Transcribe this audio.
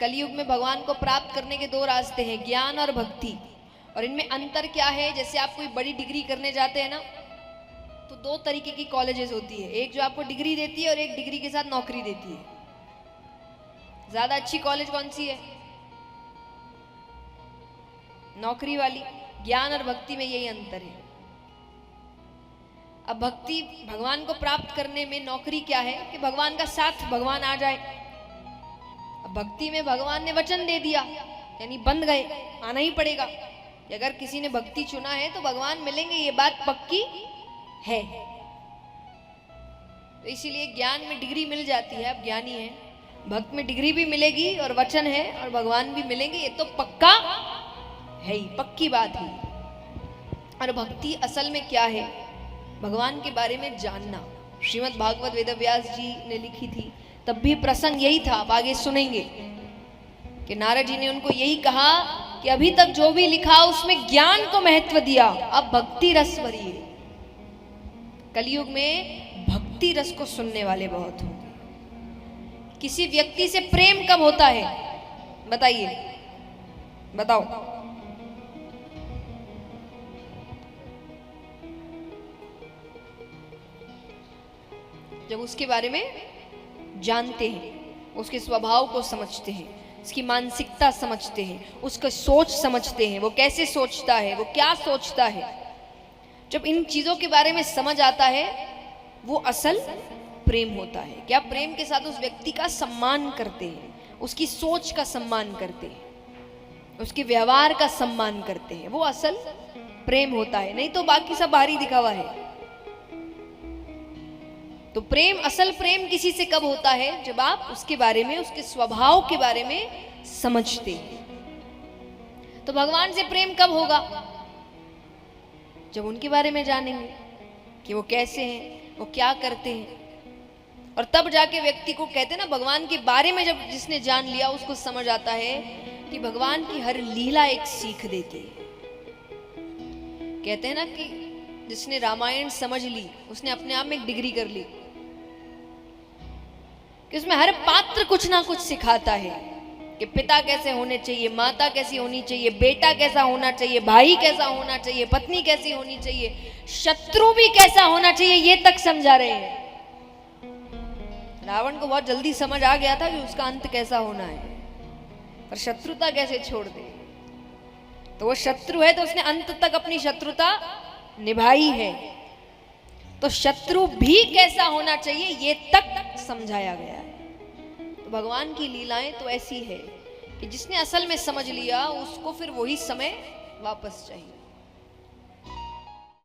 कलयुग में भगवान को प्राप्त करने के दो रास्ते हैं, ज्ञान और भक्ति। और इनमें अंतर क्या है? जैसे आप कोई बड़ी डिग्री करने जाते हैं ना, तो दो तरीके की कॉलेजेस होती है, एक जो आपको डिग्री देती है और एक डिग्री के साथ नौकरी देती है। ज्यादा अच्छी कॉलेज कौन सी है? नौकरी वाली। ज्ञान और भक्ति में यही अंतर है। अब भक्ति भगवान को प्राप्त करने में नौकरी क्या है कि भगवान का साथ, भगवान आ जाए। अब भक्ति में भगवान ने वचन दे दिया, यानी बंध गए, आना ही पड़ेगा कि अगर किसी ने भक्ति चुना है तो भगवान मिलेंगे, ये बात पक्की है। तो इसीलिए ज्ञान में डिग्री मिल जाती है, अब ज्ञानी है। भक्त में डिग्री भी मिलेगी और वचन है और भगवान भी मिलेंगे, ये तो पक्का है ही, पक्की बात है। और भक्ति असल में क्या है? भगवान के बारे में जानना। श्रीमद् भागवत वेदव्यास जी ने लिखी थी, तब भी प्रसंग यही था। आप आगे सुनेंगे कि नारद जी ने उनको यही कहा कि अभी तक जो भी लिखा उसमें ज्ञान को महत्व दिया, अब भक्ति रस भरिए। कलयुग में भक्ति रस को सुनने वाले बहुत होंगे। किसी व्यक्ति से प्रेम कब होता है? बताइए, बताओ। जब उसके बारे में जानते हैं, उसके स्वभाव को समझते हैं, उसकी मानसिकता समझते हैं, उसका सोच समझते हैं, वो कैसे सोचता है, वो क्या सोचता है। जब इन चीजों के बारे में समझ आता है, वो असल प्रेम होता है। क्या प्रेम के साथ उस व्यक्ति का सम्मान करते हैं, उसकी सोच का सम्मान करते हैं, उसके व्यवहार का सम्मान करते हैं, वो असल प्रेम होता है। नहीं तो बाकी सब बाहरी दिखावा है। तो प्रेम, असल प्रेम किसी से कब होता है? जब आप उसके बारे में, उसके स्वभाव के बारे में समझते हैं। तो भगवान से प्रेम कब होगा? जब उनके बारे में जानेंगे कि वो कैसे हैं, वो क्या करते हैं। और तब जाके व्यक्ति को, कहते हैं ना, भगवान के बारे में जब जिसने जान लिया उसको समझ आता है कि भगवान की हर लीला एक सीख देती है। कहते हैं ना कि जिसने रामायण समझ ली उसने अपने आप में एक डिग्री कर ली, कि उसमें हर पात्र कुछ ना कुछ सिखाता है कि पिता कैसे होने चाहिए, माता कैसी होनी चाहिए, बेटा कैसा होना चाहिए, भाई कैसा होना चाहिए, पत्नी कैसी होनी चाहिए, शत्रु भी कैसा होना चाहिए, ये तक समझा रहे हैं। रावण को बहुत जल्दी समझ आ गया था कि उसका अंत कैसा होना है, पर शत्रुता कैसे छोड़ दे। तो वो शत्रु है तो उसने अंत तक अपनी शत्रुता निभाई है। तो शत्रु भी कैसा होना चाहिए ये तक समझाया गया है। तो भगवान की लीलाएं तो ऐसी है कि जिसने असल में समझ लिया उसको फिर वही समय वापस चाहिए।